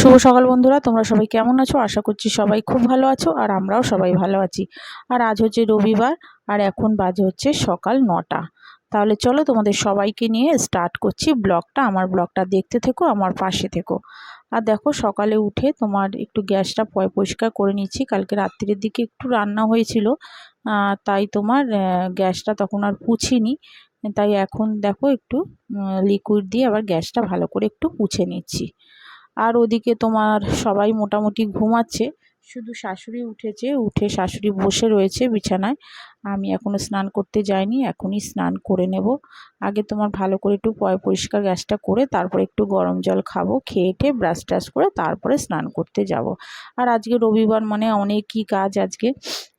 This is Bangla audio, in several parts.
শুভ সকাল বন্ধুরা, তোমরা সবাই কেমন আছো? আশা করছি সবাই খুব ভালো আছো আর আমরাও সবাই ভালো আছি। আর আজ হচ্ছে রবিবার আর এখন বাজে হচ্ছে সকাল 9টা। তাহলে চলো তোমাদের সবাইকে নিয়ে স্টার্ট করছি ব্লগটা। আমার ব্লগটা দেখতে থেকো, আমার পাশে থেকো। আর দেখো, সকালে উঠে তোমার একটু গ্যাসটা পরিষ্কার করে নিচ্ছি। কালকে রাত্রির দিকে একটু রান্না হয়েছিল, তাই তোমার গ্যাসটা তখন আর পুছিনি। তাই এখন দেখো একটু লিকুইড দিয়ে আবার গ্যাসটা ভালো করে একটু পুছে নিচ্ছি। আর ওদিকে তোমার সবাই মোটামুটি ঘুমাচ্ছে, শুধু শাশুড়ি উঠেছে। উঠে শাশুড়ি বসে রয়েছে বিছানায়। আমি এখনও স্নান করতে যাইনি, এখনই স্নান করে নেব। আগে তোমার ভালো করে একটু পরিষ্কার গ্যাসটা করে তারপরে একটু গরম জল খাবো, খেয়ে টেয়ে ব্রাশ ট্রাশ করে তারপরে স্নান করতে যাব। আর আজকে রবিবার মানে অনেকই কাজ আজকে,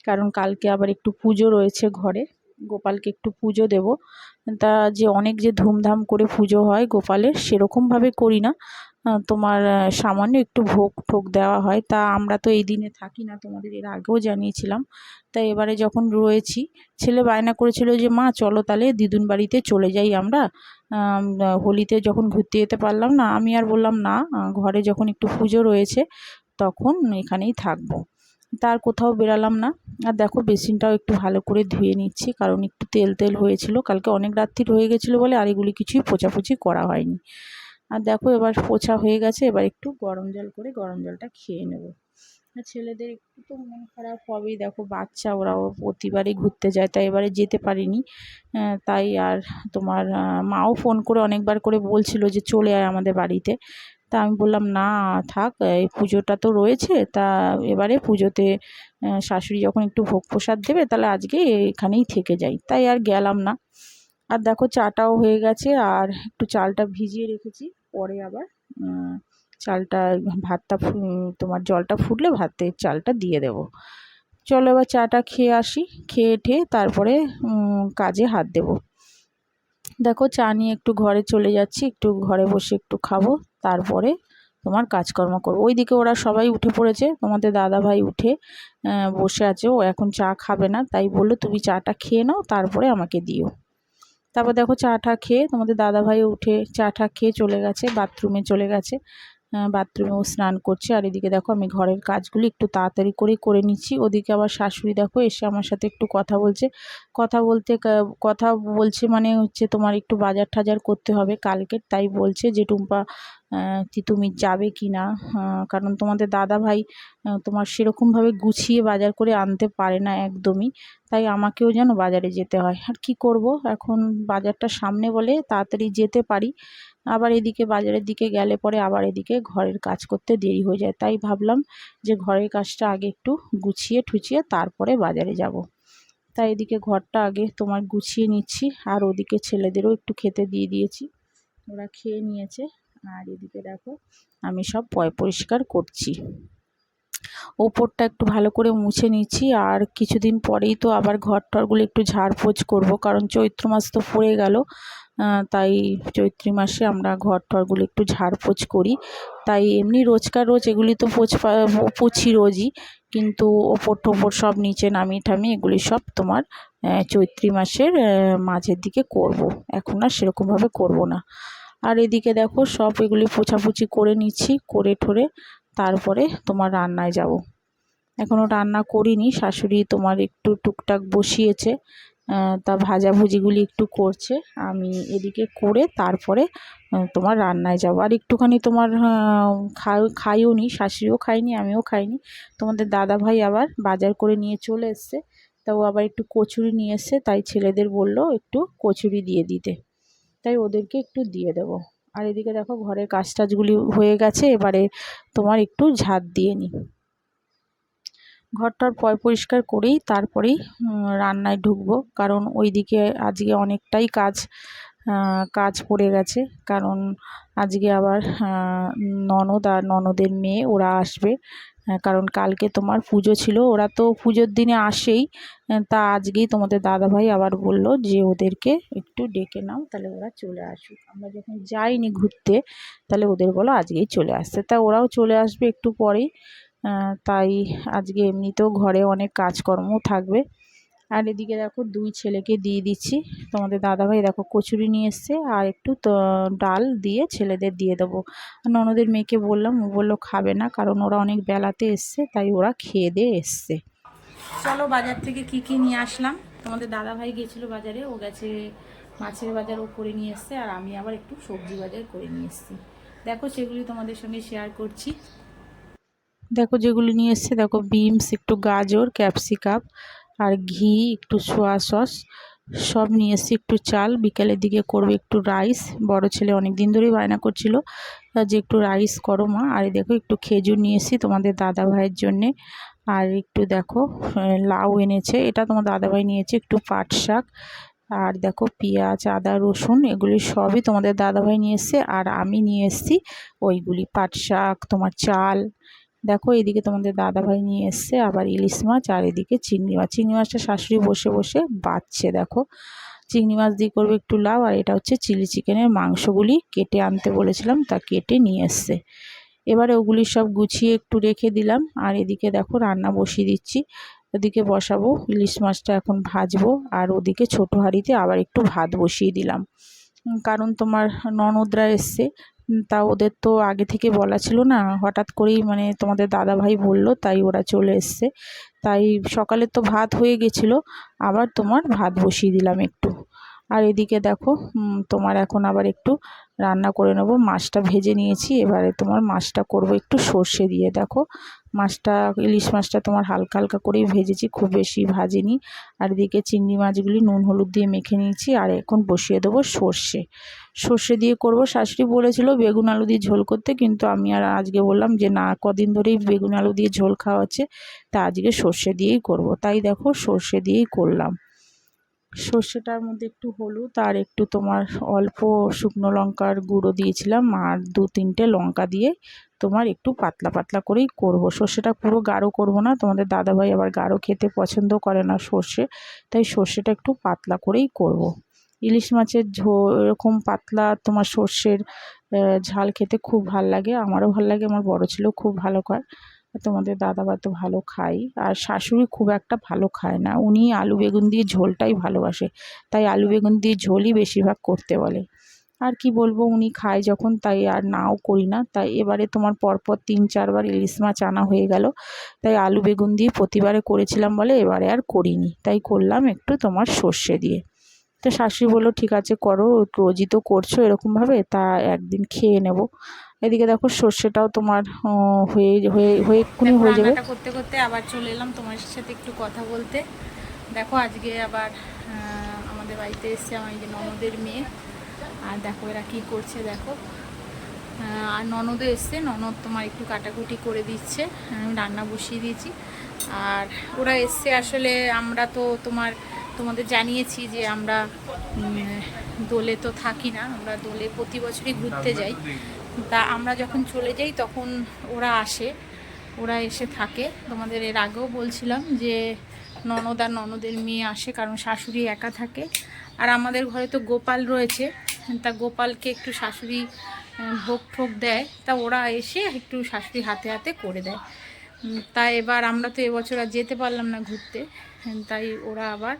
কারণ কালকে আবার একটু পুজো রয়েছে ঘরে। গোপালকে একটু পুজো দেব। তা যে অনেক যে ধুমধাম করে পুজো হয় গোপালের, সেরকমভাবে করি না। তোমার সামান্য একটু ভোগ টোগ দেওয়া হয়। তা আমরা তো এই দিনে থাকি না, তোমাদের এর আগেও জানিয়েছিলাম। তাই এবারে যখন রয়েছি, ছেলে বায়না করেছিল যে মা চলো তাহলে দিদুন বাড়িতে চলে যাই আমরা। হোলিতে যখন ঘুরতে যেতে পারলাম না, আমি আর বললাম না, ঘরে যখন একটু পুজো রয়েছে তখন এখানেই থাকবো। তার কোথাও বেরালাম না। আর দেখো, বেসিনটাও একটু ভালো করে ধুয়ে নিচ্ছি, কারণ একটু তেল তেল হয়েছিল কালকে, অনেক রাত্রির হয়ে গেছিলো বলে আর এগুলি কিছুই পোছাপুছি করা হয়নি। আর দেখো, এবার পোছা হয়ে গেছে, এবার একটু গরম জল করে গরম জলটা খেয়ে নেব। আর ছেলেদের একটু তো মন খারাপ হবেই, দেখো বাচ্চা, ওরাও প্রতিবারই ঘুরতে যায়, তাই এবারে যেতে পারিনি। তাই আর তোমার মাও ফোন করে অনেকবার করে বলছিল যে চলে আয় আমাদের বাড়িতে। তা আমি বললাম না, থাক, এই পুজোটা তো রয়েছে, তা এবারে পুজোতে শাশুড়ি যখন একটু ভোগ প্রসাদ দেবে তাহলে আজকে এখানেই থেকে যাই, তাই আর গেলাম না। আর দেখো, চাটাও হয়ে গেছে, আর একটু চালটা ভিজিয়ে রেখেছি, পরে আবার চালটা ভাতটা তোমার জলটা ফুটলে ভাতের চালটা দিয়ে দেব। চলো এবার চাটা খেয়ে আসি, খেয়ে ঠেয়ে তারপরে কাজে হাত দেব। দেখো, চা নিয়ে একটু ঘরে চলে যাচ্ছি, একটু ঘরে বসে একটু খাবো, তারপরে তোমার কাজকর্ম করবো। ওইদিকে ওরা সবাই উঠে পড়েছে, তোমাদের দাদা ভাই উঠে বসে আছে, ও এখন চা খাবে না, তাই বললো তুমি চাটা খেয়ে নাও তারপরে আমাকে দিও। তারপর দেখো, চা টা খেয়ে তোমাদের দাদাভাইও উঠে চা টা খেয়ে চলে গেছে, বাথরুমে চলে গেছে। বাথরুমেও স্নান করছে। আর এদিকে দেখো, আমি ঘরের কাজগুলি একটু তাড়াতাড়ি করে নিচ্ছি। ওদিকে আবার শাশুড়ি দেখো এসে আমার সাথে একটু কথা বলছে। কথা বলছে মানে হচ্ছে তোমার একটু বাজার টাজার করতে হবে কালকের, তাই বলছে যে টুম্পা তুমি যাবে কি না। কারণ তোমাদের দাদাভাই তোমার সেরকমভাবে গুছিয়ে বাজার করে আনতে পারে না একদমই, তাই আমাকেও যেন বাজারে যেতে হয়। আর কি করব, এখন বাজারটা সামনে বলে তাড়াতাড়ি যেতে পারি, আবার এদিকে বাজারের দিকে গেলে পরে আবার এদিকে ঘরের কাজ করতে দেরি হয়ে যায়। তাই ভাবলাম যে ঘরের কাজটা আগে একটু গুছিয়ে ঠুচিয়ে তারপরে বাজারে যাব। তাই এদিকে ঘরটা আগে তোমার গুছিয়ে নিচ্ছি, আর ওদিকে ছেলেদেরও একটু খেতে দিয়ে দিয়েছি, ওরা খেয়ে নিয়েছে। আর এদিকে দেখো, আমি সব পরিষ্কার করছি। ওপরটা একটু ভালো করে মুছে নিচ্ছি, আর কিছুদিন পরেই তো আবার ঘর টরগুলো একটু ঝাড়পোছ করব, কারণ চৈত্র মাস তো পড়ে গেল। তাই চৈত্রী মাসে আমরা ঘর টরগুলো একটু ঝাড়পোছ করি। তাই এমনি রোজকার রোজ এগুলি তো পুছি রোজই, কিন্তু ওপর টোপর সব নিচে নামিয়ে টামিয়ে এগুলি সব তোমার চৈত্রী মাসের মাঝের দিকে করব, এখন আর সেরকমভাবে করব না। আর এদিকে দেখো, সব এগুলি পোছাপুছি করে নিচ্ছি, করে ঠোরে তারপরে তোমার রান্নায় যাব। এখনও রান্না করিনি, শাশুড়ি তোমার একটু টুকটাক বসিয়েছে, তা ভাজাভুজিগুলি একটু করছে, আমি এদিকে করে তারপরে তোমার রান্নায় যাব। আর একটুখানি তোমার খাইও নি, শাশুড়িও খাইনি, আমিও খাইনি। তোমাদের দাদা ভাই আবার বাজার করে নিয়ে চলে এসছে, তা ও আবার একটু কচুরি নিয়ে এসছে, তাই ছেলেদের বললো একটু কচুরি দিয়ে দিতে, তাই ওদেরকে একটু দিয়ে দেব। আর এদিকে দেখো, ঘরের কাজ টাজগুলি হয়ে গেছে, এবারে তোমার একটু ঝাঁট দিয়ে নিই। ঘরটার পরিষ্কার করেই তারপরেই রান্নায় ঢুকবো, কারণ ওইদিকে আজকে অনেকটাই কাজ পড়ে গেছে। কারণ আজকে আবার ননদ আর ননদের মেয়ে ওরা আসবে, কারণ কালকে তোমার পুজো ছিল, ওরা তো পুজোর দিনে আসেই। তা আজকেই তোমাদের দাদাভাই আবার বলল যে ওদেরকে একটু ডেকে নাও, তাহলে ওরা চলে আসুক, আমরা যখন যাইনি ঘুরতে তাহলে ওদের বলো আজকেই চলে আসতে, তা ওরাও চলে আসবে একটু পরেই। তাই আজকে এমনিতেও ঘরে অনেক কাজকর্ম থাকবে। আর এদিকে দেখো দুই ছেলেকে দিয়ে দিচ্ছি। তোমাদের দাদাভাই দেখো কচুরি নিয়ে এসছে আর একটু ডাল দিয়ে ছেলেদের দিয়ে দেবো। ননদের মেয়েকে বললাম, ও বললো খাবে না, কারণ ওরা অনেক বেলাতে এসছে, তাই ওরা খেয়ে দিয়ে এসছে। চলো বাজার থেকে কি কি নিয়ে আসলাম। তোমাদের দাদাভাই গেছিলো বাজারে, ও গেছে মাছের বাজার ও করে নিয়ে এসছে, আর আমি আবার একটু সবজি বাজার করে নিয়ে এসছি। দেখো সেগুলি তোমাদের সঙ্গে শেয়ার করছি। দেখো যেগুলি নিয়ে এসছে, দেখো বিনস, একটু গাজর, ক্যাপসিকাম আর ঘি, একটু সোয়া সস সব নিয়ে এসছি, একটু চাল। বিকালের দিকে করবে একটু রাইস। বড় ছেলে অনেক দিন ধরেই বায়না করছিল যে একটু রাইস করো মা। আর দেখো একটু খেজুর নিয়ে এসছি তোমাদের দাদা ভাইয়ের জন্যে। আর একটু দেখো লাউ এনেছে, এটা তোমার দাদাভাই নিয়েছে। একটু পাট শাক, আর দেখো পেঁয়াজ, আদা, রসুন, এগুলি সবই তোমাদের দাদাভাই নিয়ে এসছে। আর আমি নিয়ে এসছি ওইগুলি পাট শাক, তোমার চাল। দেখো এদিকে তোমাদের দাদাভাই নিয়ে এসছে আবার ইলিশ মাছ, আর এদিকে চিংড়ি মাছ। চিংড়ি মাছটা শাশুড়ি বসে বসে বাছছে। দেখো চিংড়ি মাছ দিয়ে করবে একটু লাউ। আর এটা হচ্ছে চিলি চিকেনের মাংসগুলি কেটে আনতে বলেছিলাম, তা কেটে নিয়ে এসছে। এবারে ওগুলি সব গুছিয়ে একটু রেখে দিলাম। আর এদিকে দেখো রান্না বসিয়ে দিচ্ছি। ওদিকে বসাবো ইলিশ মাছটা, এখন ভাজবো। আর ওদিকে ছোটো হাঁড়িতে আবার একটু ভাত বসিয়ে দিলাম, কারণ তোমার ননদরা এসছে। তা ওদের তো আগে থেকে বলা ছিল না, হঠাৎ করেই মানে তোমাদের দাদাভাই বলল, তাই ওরা চলে এসছে। তাই সকালে তো ভাত হয়ে গেছিলো, আবার তোমার ভাত বসিয়ে দিলাম একটু। আর এদিকে দেখো তোমার এখন আবার একটু রান্না করে নেব। মাছটা ভেজে নিয়েছি, এবারে তোমার মাছটা করব একটু সর্ষে দিয়ে। দেখো মাছটা, ইলিশ মাছটা তোমার হালকা হালকা করেই ভেজেছি, খুব বেশি ভাজিনি। আর এদিকে চিংড়ি মাছগুলি নুন হলুদ দিয়ে মেখে নিয়েছি। আর এখন বসিয়ে দেবো সর্ষে দিয়ে করব। শাশুড়ি বলেছিল বেগুন আলু দিয়ে ঝোল করতে, কিন্তু আমি আর আজকে বললাম যে না, কদিন ধরেই বেগুন আলু দিয়ে ঝোল খাওয়া হচ্ছে, তা আজকে সর্ষে দিয়েই করব। তাই দেখো সর্ষে দিয়েই করলাম। সর্ষেটার মধ্যে একটু হলুদ আর একটু তোমার অল্প শুকনো লঙ্কার গুঁড়ো দিয়েছিলাম, আর 2-3টে লঙ্কা দিয়ে তোমার একটু পাতলা পাতলা করেই করব। সর্ষেটা পুরো গাঢ় করব না, তোমাদের দাদাভাই আবার গাঢ় খেতে পছন্দ করে না সর্ষে, তাই সর্ষেটা একটু পাতলা করেই করব। ইলিশ মাছের ঝোল এরকম পাতলা তোমার সর্ষের ঝাল খেতে খুব ভাল লাগে, আমারও ভাল লাগে, আমার বড় ছেলেও খুব ভালো খায়। তোমাদের দাদাভাই তো ভালো খায়, আর শাশুড়ি খুব একটা ভালো খায় না, উনি আলু বেগুন দিয়ে ঝোলটাই ভালোবাসে, তাই আলু বেগুন দিয়ে ঝোলই বেশিরভাগ করতে বলে। আর কি বলবো, উনি খায় যখন, তাই আর নাও করি না। তাই এবারে তোমার পরপর 3-4 বার ইলিশ মাছ আনা হয়ে গেল, তাই আলু বেগুন দিয়ে প্রতিবারে করেছিলাম বলে এবারে আর করিনি, তাই করলাম একটু তোমার সর্ষে দিয়ে। তো শাশুড়ি বললো ঠিক আছে করো, রোজই তো করছো এরকমভাবে, তা একদিন খেয়ে নেব। এদিকে দেখো সর্ষেটাও তোমার হয়ে হয়ে হয়ে এক্ষুনি হয়ে যাবে। রান্নাটা করতে করতে আবার চলে এলাম তোমার সাথে একটু কথা বলতে। দেখো আজকে আবার আমাদের বাড়িতে এসছে আমার এই যে ননদের মেয়ে, আর দেখো এরা কী করছে দেখো। আর ননদও এসছে, ননদ তোমার একটু কাটাকুটি করে দিচ্ছে, আমি রান্না বসিয়ে দিয়েছি। আর ওরা এসছে আসলে, আমরা তো তোমাদের জানিয়েছি যে আমরা দোলে তো থাকি না, আমরা দোলে প্রতি বছরই ঘুরতে যাই। তা আমরা যখন চলে যাই তখন ওরা আসে, ওরা এসে থাকে। তোমাদের এর আগেও বলছিলাম যে ননদ আর ননদের মেয়ে আসে, কারণ শাশুড়ি একা থাকে। আর আমাদের ঘরে তো গোপাল রয়েছে, তা গোপালকে একটু শাশুড়ি ভোগ ঠোক দেয়, তা ওরা এসে একটু শাশুড়ি হাতে হাতে করে দেয়। তাই এবার আমরা তো এবছর আর যেতে পারলাম না ঘুরতে, তাই ওরা আবার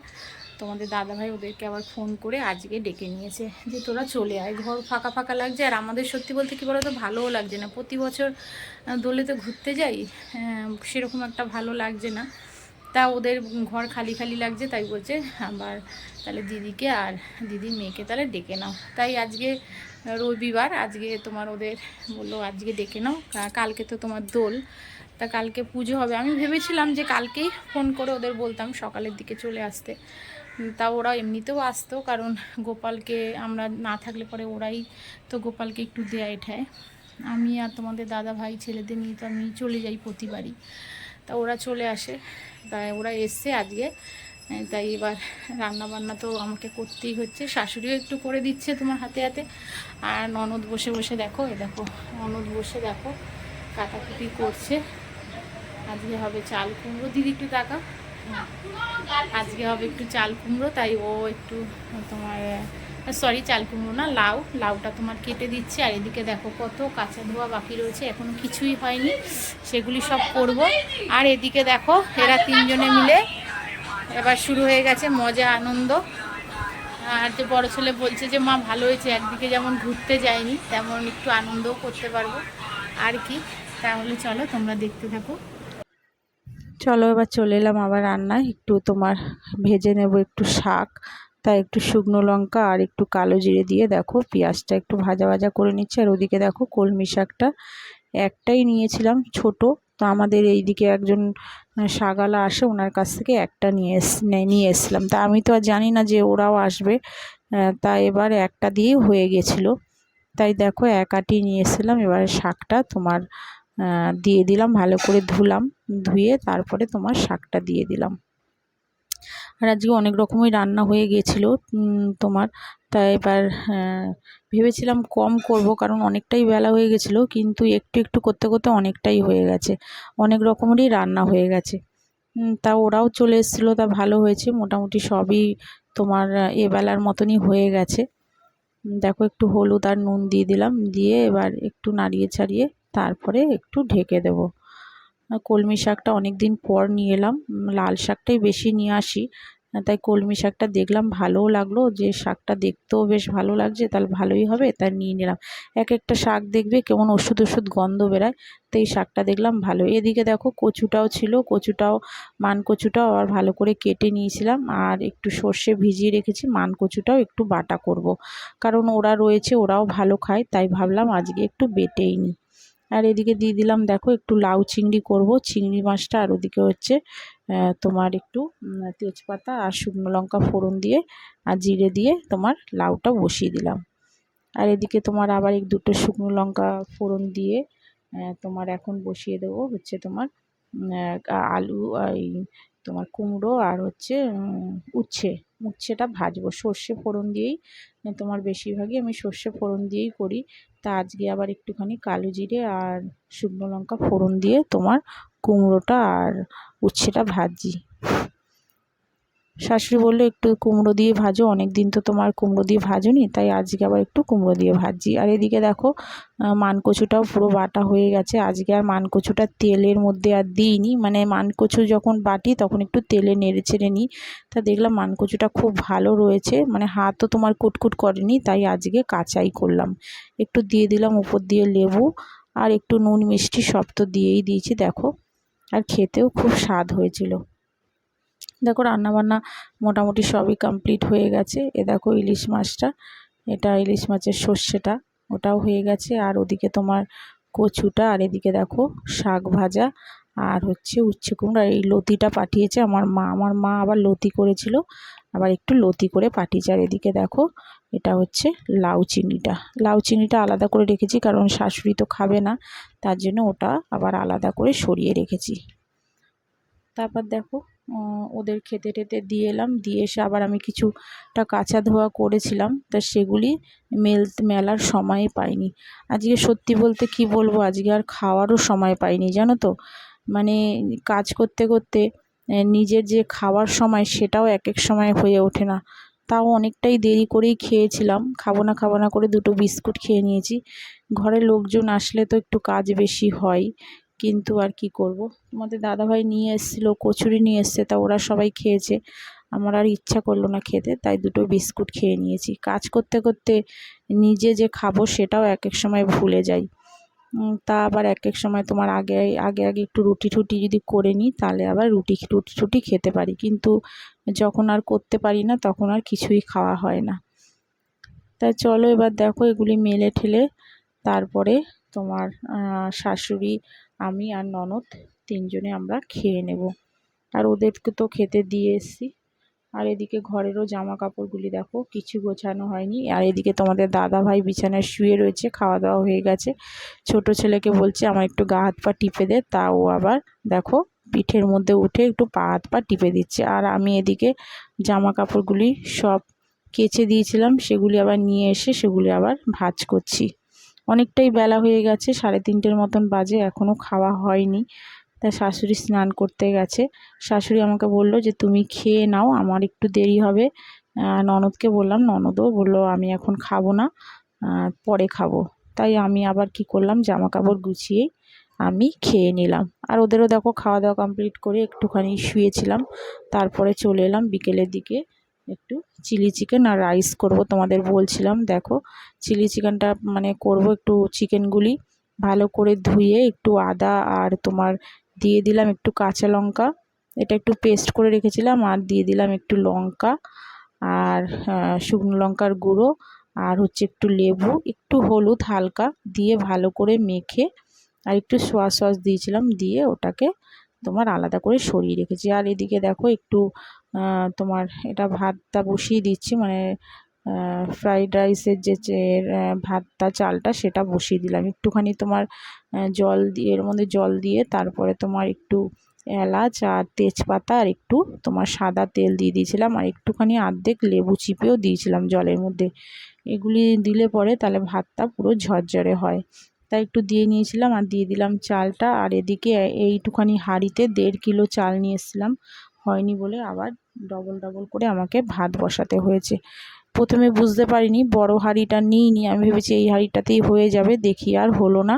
তোমাদের দাদাভাই ওদেরকে আবার ফোন করে আজকে ডেকে নিয়েছে যে তোরা চলে আয়, ঘর ফাঁকা ফাঁকা লাগছে। আর আমাদের সত্যি বলতে কী বলো তো, ভালোও লাগছে না, প্রতি বছর দোলে তো ঘুরতে যাই, সেরকম একটা ভালো লাগছে না। তা ওদের ঘর খালি খালি লাগছে, তাই বলছে আবার তাহলে দিদিকে আর দিদির মেয়েকে তাহলে ডেকে নাও। তাই আজকে রবিবার, আজকে তোমার ওদের বললো আজকে ডেকে নাও, কালকে তো তোমার দোল, তা কালকে পুজো হবে। আমি ভেবেছিলাম যে কালকেই ফোন করে ওদের বলতাম সকালের দিকে চলে আসতে, তা ওরা এমনিতেও আসতো, কারণ গোপালকে আমরা না থাকলে পরে ওরাই তো গোপালকে একটু দেয় এঠায়। আমি আর তোমাদের দাদা ভাই ছেলেদের নিয়ে তো আমি চলে যাই প্রতিবারই, তা ওরা চলে আসে, তাই ওরা এসছে আজকে। তাই এবার রান্না বান্না তো আমাকে করতেই হচ্ছে, শাশুড়িও একটু করে দিচ্ছে তোমার হাতে হাতে। আর ননদ বসে বসে দেখো, দেখো ননদ বসে দেখো কাটাকুটি করছে। আজকে হবে চাল কুমড়ো, দিদি একটু টাকা, আজকে হবে একটু চাল কুমড়ো, তাই ও একটু তোমার সরি চাল কুমড়ো না, লাউটা তোমার কেটে দিচ্ছে। আর এদিকে দেখো কত কাঁচা ধোয়া বাকি রয়েছে, এখনো কিছুই হয়নি, সেগুলি সব করব। আর এদিকে দেখো এরা তিনজনে মিলে এবার শুরু হয়ে গেছে মজা আনন্দ। আর যে বড় ছেলে বলছে যে মা ভালো হয়েছে, একদিকে যেমন ঘুরতে যায়নি তেমন একটু আনন্দও করতে পারবো আর কি। তাহলে চলো তোমরা দেখতে থাকো। চলো এবার চলে এলাম আবার রান্নায়। একটু তোমার ভেজে নেব একটু শাক, তাই একটু শুকনো লঙ্কা আর একটু কালো জিরে দিয়ে দেখো পেঁয়াজটা একটু ভাজা ভাজা করে নিচ্ছি। আর ওদিকে দেখো কলমি শাকটা একটাই নিয়েছিলাম ছোট, তো আমাদের এইদিকে একজন শাকওয়ালা আসে, ওনার কাছ থেকে একটা নিয়ে এসলাম। তা আমি তো আর জানি না যে ওরাও আসবে, তা এবার একটা দিয়েই হয়ে গেছিলো। তাই দেখো এক আঁটি নিয়ে এসেছিলাম। এবারে শাকটা তোমার দিয়ে দিলাম, ভালো করে ধুয়ে তারপরে তোমার শাকটা দিয়ে দিলাম। আর আজকে অনেক রকমই রান্না হয়ে গিয়েছিলো তোমার। তাই এবার ভেবেছিলাম কম করব, কারণ অনেকটাই বেলা হয়ে গেছিলো, কিন্তু একটু একটু করতে করতে অনেকটাই হয়ে গেছে, অনেক রকমেরই রান্না হয়ে গেছে। তা ওরাও চলে এসেছিলো, তা ভালো হয়েছে, মোটামুটি সবই তোমার এবেলার মতনই হয়ে গেছে। দেখো একটু হলুদ আর নুন দিয়ে দিলাম, দিয়ে এবার একটু নাড়িয়ে ছাড়িয়ে তারপরে একটু ঢেকে দেবো। কলমি শাকটা অনেক দিন পর নিয়ে এলাম, লাল শাকটাই বেশি নিয়ে আসি। তাই কলমি শাকটা দেখলাম ভালোও লাগলো, যে শাকটা দেখতেও বেশ ভালো লাগছে, তাহলে ভালোই হবে, তাই নিয়ে নিলাম। এক একটা শাক দেখবে কেমন ওষুধ ওষুধ গন্ধ বেরায়, তো এই শাকটা দেখলাম ভালো। এদিকে দেখো কচুটাও ছিল, মান কচুটাও আবার ভালো করে কেটে নিয়েছিলাম, আর একটু সর্ষে ভিজিয়ে রেখেছি। মান কচুটাও একটু বাটা করব, কারণ ওরা রয়েছে, ওরাও ভালো খায়, তাই ভাবলাম আজকে একটু বেটেই নিই। আর এদিকে দিয়ে দিলাম দেখো একটু লাউ চিংড়ি করব, চিংড়ি মাছটা। আর ওদিকে হচ্ছে তোমার একটু তেজপাতা আর শুকনো লঙ্কা ফোড়ন দিয়ে আর জিরে দিয়ে তোমার লাউটা বসিয়ে দিলাম। আর এদিকে তোমার আবার এক দুটো শুকনো লঙ্কা ফোড়ন দিয়ে তোমার এখন বসিয়ে দেবো হচ্ছে তোমার আলু, এই তোমার কুমড়ো আর হচ্ছে উচ্ছেটা ভাজবো সর্ষে ফোড়ন দিয়েই। তোমার বেশিরভাগই আমি সর্ষে ফোড়ন দিয়েই করি, তা আজকে আবার একটুখানি কালো জিরে আর শুকনো লঙ্কা ফোড়ন দিয়ে তোমার কুমড়োটা আর উচ্ছেটা ভাজি। শাশুড়ি বললো একটু কুমড়ো দিয়ে ভাজো, অনেক দিন তো তোমার কুমড়ো দিয়ে ভাজোনি, তাই আজকে আবার একটু কুমড়ো দিয়ে ভাজি। আর এদিকে দেখো মানকচুটাও পুরো বাটা হয়ে গেছে। আজকে আর মানকচুটা তেলের মধ্যে আর দিইনি, মানে মানকচু যখন বাটি তখন একটু তেলে নেড়ে চেড়ে নিই। তা দেখলাম মানকচুটা খুব ভালো রয়েছে, মানে হাতও তোমার কুটকুট করেনি, তাই আজকে কাঁচাই করলাম। একটু দিয়ে দিলাম উপর দিয়ে লেবু, আর একটু নুন মিষ্টি সব তো দিয়েই দিয়েছি দেখো। আর খেতেও খুব স্বাদ হয়েছিল। দেখো রান্নাবান্না মোটামুটি সবই কমপ্লিট হয়ে গেছে। এ দেখো ইলিশ মাছটা, এটা ইলিশ মাছের সর্ষেটা, ওটাও হয়ে গেছে। আর ওদিকে তোমার কচুটা, আর এদিকে দেখো শাক ভাজা, আর হচ্ছে উচ্ছে কুমড়ো। আর এই লতিটা পাঠিয়েছে আমার মা আবার লতি করেছিল, আবার একটু লতি করে পাঠিয়েছে। আর এদিকে দেখো এটা হচ্ছে লাউ চিংড়িটা আলাদা করে রেখেছি, কারণ শাশুড়ি তো খাবে না, তার জন্য ওটা আবার আলাদা করে সরিয়ে রেখেছি। তারপর দেখো ওদের খেতে টেতে দিয়ে এলাম, দিয়ে এসে আবার আমি কিছুটা কাচা ধোয়া করেছিলাম, তা সেগুলি মেলার সময় পাইনি। আজকে সত্যি বলতে কি বলবো, আজকে আর খাওয়ারও সময় পাইনি জানো তো। মানে কাজ করতে করতে নিজের যে খাওয়ার সময় সেটাও এক এক সময় হয়ে ওঠে না। তাও অনেকটাই দেরি করেই খেয়েছিলাম, খাবো না করে দুটো বিস্কুট খেয়ে নিয়েছি। ঘরে লোকজন আসলে তো একটু কাজ বেশি হয়, কিন্তু আর কি করব। তোমাদের দাদাভাই নিয়ে এসেছিলো, কচুরি নিয়ে এসছে, তা ওরা সবাই খেয়েছে, আমার আর ইচ্ছা করলো না খেতে, তাই দুটো বিস্কুট খেয়ে নিয়েছি। কাজ করতে করতে নিজে যে খাবো সেটাও এক এক সময় ভুলে যাই। তা আবার এক এক সময় তোমার আগে আগে আগে একটু রুটি টুটি যদি করে নিই, তাহলে আবার রুটি টুটি খেতে পারি, কিন্তু যখন আর করতে পারি না তখন আর কিছুই খাওয়া হয় না। তাই চলো এবার দেখো এগুলি মেলে ঠেলে তারপরে তোমার শাশুড়ি, আমি আর ননদ তিনজনে আমরা খেয়ে নেব। আর ওদেরকে তো খেতে দিয়ে এসছি। আর এদিকে ঘরেরও জামা কাপড়গুলি দেখো কিছু গোছানো হয়নি। আর এদিকে তোমাদের দাদা ভাই বিছানায় শুয়ে রয়েছে, খাওয়া দাওয়া হয়ে গেছে। ছোট ছেলেকে বলছে আমার একটু গা হাত পা টিপে দে, তাও আবার দেখো পিঠের মধ্যে উঠে একটু পা হাত পা টিপে দিচ্ছে। আর আমি এদিকে জামা কাপড়গুলি সব কেচে দিয়েছিলাম, সেগুলি আবার নিয়ে এসে সেগুলি আবার ভাঁজ করছি। অনেকটাই বেলা হয়ে গেছে, 3:30 মতন বাজে, এখনও খাওয়া হয়নি। তাই শাশুড়ি স্নান করতে গেছে। শাশুড়ি আমাকে বলল যে তুমি খেয়ে নাও, আমার একটু দেরি হবে। ননদকে বললাম, ননদও বললো আমি এখন খাবো না, পরে খাবো। তাই আমি আবার কি করলাম, জামা কাপড় গুছিয়েই আমি খেয়ে নিলাম। আর ওদেরও দেখো খাওয়া দাওয়া কমপ্লিট করে একটুখানি শুয়েছিলাম। তারপরে চলে এলাম বিকেলের দিকে একটু চিলি চিকেন আর রাইস করব, তোমাদের বলছিলাম। দেখো চিলি চিকেনটা মানে করব, একটু চিকেনগুলি ভালো করে ধুয়ে একটু আদা আর তোমার দিয়ে দিলাম একটু কাঁচা লঙ্কা, এটা একটু পেস্ট করে রেখেছিলাম, আর দিয়ে দিলাম একটু লঙ্কা আর শুকনো লঙ্কার গুঁড়ো, আর হচ্ছে একটু লেবু, একটু হলুদ হালকা দিয়ে ভালো করে মেখে, আর একটু সোয়া সস দিয়েছিলাম, দিয়ে ওটাকে তোমার আলাদা করে সরিয়ে রেখেছি। আর এদিকে দেখো একটু তোমার এটা ভাতটা বসিয়ে দিচ্ছি, মানে ফ্রাইড রাইসের যে ভাতটা চালটা সেটা বসিয়ে দিলাম। একটুখানি তোমার জল দিয়ে, এর মধ্যে জল দিয়ে তারপরে তোমার একটু এলাচ আর তেজপাতা আর একটু তোমার সাদা তেল দিয়ে দিয়েছিলাম, আর একটুখানি অর্ধেক লেবু চিপেও দিয়েছিলাম জলের মধ্যে। এগুলি দিলে পরে তাহলে ভাতটা পুরো ঝরঝরে হয়, তাই একটু দিয়ে নিয়েছিলাম। আর দিয়ে দিলাম চালটা। আর এদিকে এইটুখানি হাঁড়িতে 1.5 কিলো চাল নিয়ে এসেছিলাম, হয়নি বলে আবার ডবল ডবল করে আমাকে ভাত বসাতে হয়েছে। প্রথমে বুঝতে পারিনি, বড় হাঁড়িটা নিইনি, আমি ভেবেছি এই হাঁড়িটাতেই হয়ে যাবে, দেখি আর হলো না।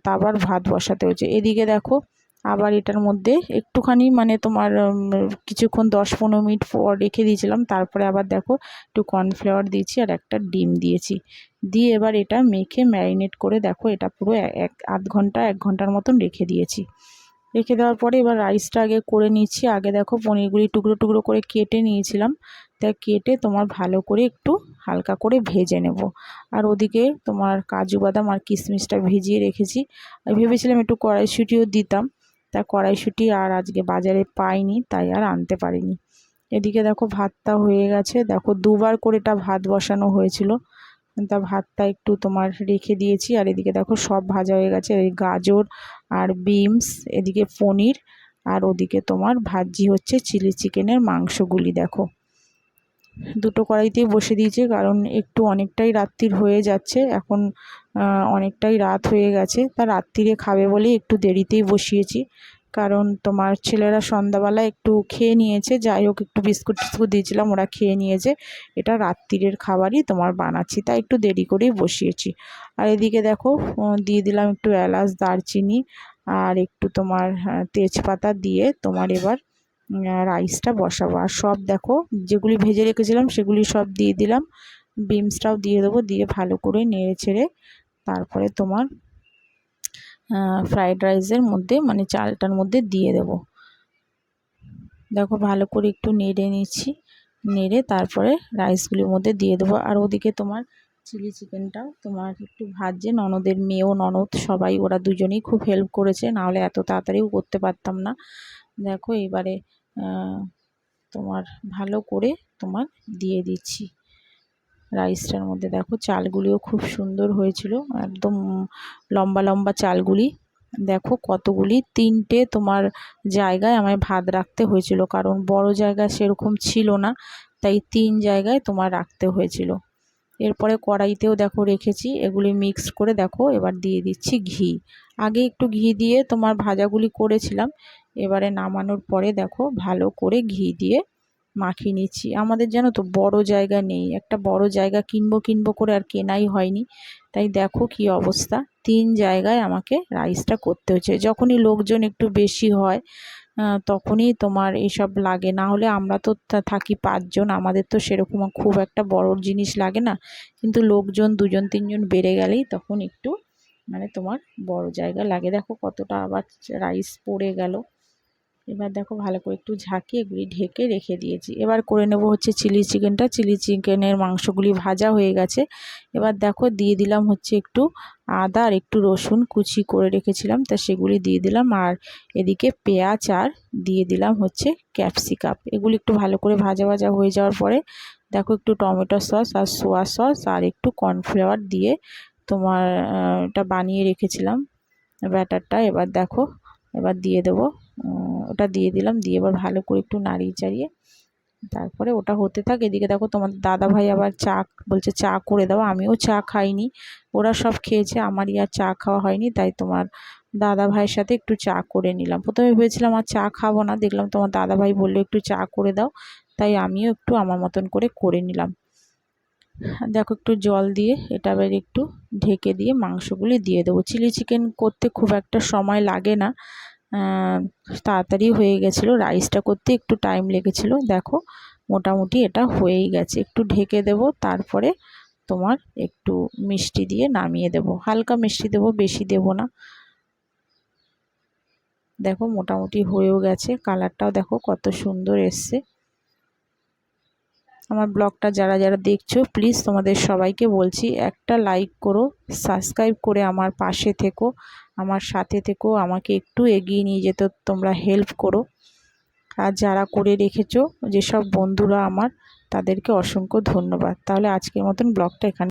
তা আবার ভাত বসাতে হয়েছে। এদিকে দেখো আবার এটার মধ্যে একটুখানি মানে তোমার কিছুক্ষণ 10-15 মিনিট পর রেখে দিয়েছিলাম, তারপরে আবার দেখো একটু কর্নফ্লাওয়ার দিয়েছি আর একটা ডিম দিয়েছি, দিয়ে এবার এটা মেখে ম্যারিনেট করে দেখো এটা পুরো আধ ঘন্টা 1 ঘন্টার মতন রেখে দিয়েছি। রেখে দেওয়ার পরে এবার রাইসটা আগে করে নিচ্ছি। আগে দেখো পনিরগুলি টুকরো টুকরো করে কেটে নিয়েছিলাম, তা কেটে তোমার ভালো করে একটু হালকা করে ভেজে নেব। আর ওদিকে তোমার কাজু বাদাম আর কিশমিশটা ভিজিয়ে রেখেছি। আর ভেবেছিলাম একটু কড়াইশুঁটিও দিতাম, তা কড়াইশুঁটি আর আজকে বাজারে পাইনি, তাই আর আনতে পারিনি। এদিকে দেখো ভাতটা হয়ে গেছে, দেখো 2বার করে এটা ভাত বসানো হয়েছিল, তা ভাতটা একটু তোমার রেখে দিয়েছি। আর এদিকে দেখো সব ভাজা হয়ে গেছে, এই গাজর আর বিনস, এদিকে পনির, আর ওদিকে তোমার ভাজি হচ্ছে চিলি চিকেনের মাংসগুলি। দেখো দুটো কড়াইতেই বসে দিয়েছি, কারণ একটু অনেকটাই রাত্রির হয়ে যাচ্ছে এখন, অনেকটাই রাত হয়ে গেছে, তা রাত্রিরে খাবে বলেই একটু দেরিতেই বসিয়েছি। কারণ তোমার ছেলেরা সন্ধ্যাবেলা একটু খেয়ে নিয়েছে, যাই হোক একটু বিস্কুট টিস্কুট দিয়েছিলাম, ওরা খেয়ে নিয়েছে। এটা রাত্রিরের খাবারই তোমার বানাচ্ছি, তাই একটু দেরি করেই বসিয়েছি। আর এদিকে দেখো দিয়ে দিলাম একটু এলাচ দারচিনি আর একটু তোমার তেজপাতা দিয়ে তোমার এবার রাইসটা বসাবো। আর সব দেখো যেগুলি ভেজে রেখেছিলাম সেগুলি সব দিয়ে দিলাম, বিনসটাও দিয়ে দেবো, দিয়ে ভালো করে নেড়ে ছেড়ে তারপরে তোমার ফ্রাইড রাইসের মধ্যে মানে চালটার মধ্যে দিয়ে দেবো। দেখো ভালো করে একটু নেড়ে নিচ্ছি, নেড়ে তারপরে রাইসগুলির মধ্যে দিয়ে দেবো। আর ওদিকে তোমার চিলি চিকেনটাও তোমার একটু ভাজছে, ননদের মেয়েও ননদ সবাই, ওরা দুজনেই খুব হেল্প করেছে, নাহলে এত তাড়াতাড়িও করতে পারতাম না। দেখো এবারে তোমার ভালো করে তোমার দিয়ে দিচ্ছি রাইসটার মধ্যে। দেখো চালগুলিও খুব সুন্দর হয়েছিল, একদম লম্বা লম্বা চালগুলি। দেখো কতগুলি 3টে তোমার জায়গায় আমায় ভাত রাখতে হয়েছিল, কারণ বড় জায়গা সেরকম ছিল না, তাই 3 জায়গায় তোমার রাখতে হয়েছিল। এরপরে কড়াইতেও দেখো রেখেছি, এগুলি মিক্স করে দেখো এবার দিয়ে দিচ্ছি ঘি। আগে একটু ঘি দিয়ে তোমার ভাজাগুলি করেছিলাম, এবারে নামানোর পরে দেখো ভালো করে ঘি দিয়ে মাখিয়ে নিচ্ছি। আমাদের জানো তো বড় জায়গা নেই, একটা বড় জায়গা কিনবো করে আর কেনাই হয়নি, তাই দেখো কি অবস্থা, 3 জায়গায় আমাকে রাইসটা করতে হচ্ছে। যখনই লোকজন একটু বেশি হয় তখনই তোমার এসব লাগে, না হলে আমরা তো থাকি 5 জন, আমাদের তো সেরকম খুব একটা বড় জিনিস লাগে না, কিন্তু লোকজন 2 জন 3 জন বেড়ে গেলেই তখন একটু মানে তোমার বড় জায়গা লাগে। দেখো কতটা আবার রাইস পড়ে গেল। এবার দেখো ভালো করে একটু ঝাঁকিয়ে এগুলি ঢেকে রেখে দিয়েছি। এবার করে নেব হচ্ছে চিলি চিকেনটা। চিলি চিকেনের মাংসগুলি ভাজা হয়ে গেছে, এবার দেখো দিয়ে দিলাম হচ্ছে একটু আদা আর একটু রসুন কুচি করে রেখেছিলাম, তা সেগুলি দিয়ে দিলাম। আর এদিকে পেঁয়াজ আর দিয়ে দিলাম হচ্ছে ক্যাপসিকাম, এগুলি একটু ভালো করে ভাজা ভাজা হয়ে যাওয়ার পরে দেখো একটু টমেটো সস আর সোয়া সস আর একটু কর্নফ্লাওয়ার দিয়ে তোমার এটা বানিয়ে রেখেছিলাম ব্যাটারটা, এবার দেখো এবার দিয়ে দেবো, ওটা দিয়ে দিলাম, দিয়ে এবার ভালো করে একটু নাড়িয়ে চাড়িয়ে তারপরে ওটা হতে থাকে। এদিকে দেখো তোমার দাদাভাই আবার চা বলছে, চা করে দাও। আমিও চা খাইনি, ওরা সব খেয়েছে, আমারই আর চা খাওয়া হয়নি, তাই তোমার দাদা ভাইয়ের সাথে একটু চা করে নিলাম। প্রথমে ভেবেছিলাম আর চা খাবো না, দেখলাম তোমার দাদাভাই বললো একটু চা করে দাও, তাই আমিও একটু আমার মতন করে নিলাম। দেখো একটু জল দিয়ে এটা আবার একটু ঢেকে দিয়ে মাংসগুলি দিয়ে দেবো। চিলি চিকেন করতে খুব একটা সময় লাগে না, তাড়াতাড়ি হয়ে গেছিলো। রাইসটা করতে একটু টাইম লেগেছিলো। দেখো মোটামুটি এটা হয়েই গেছে। একটু ঢেকে দেবো, তারপরে তোমার একটু মিষ্টি দিয়ে নামিয়ে দেবো। হালকা মিষ্টি দেবো, বেশি দেবো না। দেখো মোটামুটি হয়েও গেছে, কালারটাও দেখো কত সুন্দর এসছে। আমার ব্লগটা যারা যারা দেখছো প্লিজ তোমাদের সবাইকে বলছি একটা লাইক করো, সাবস্ক্রাইব করে আমার পাশে থেকো, আমার সাথে থেকো, আমাকে একটু এগিয়ে নিয়ে যেতে তোমরা হেল্প করো। আর যারা করে রেখেছো, যেসব বন্ধুরা আমার, তাদেরকে অসংখ্য ধন্যবাদ। তাহলে আজকের মতন ব্লগটা এখানে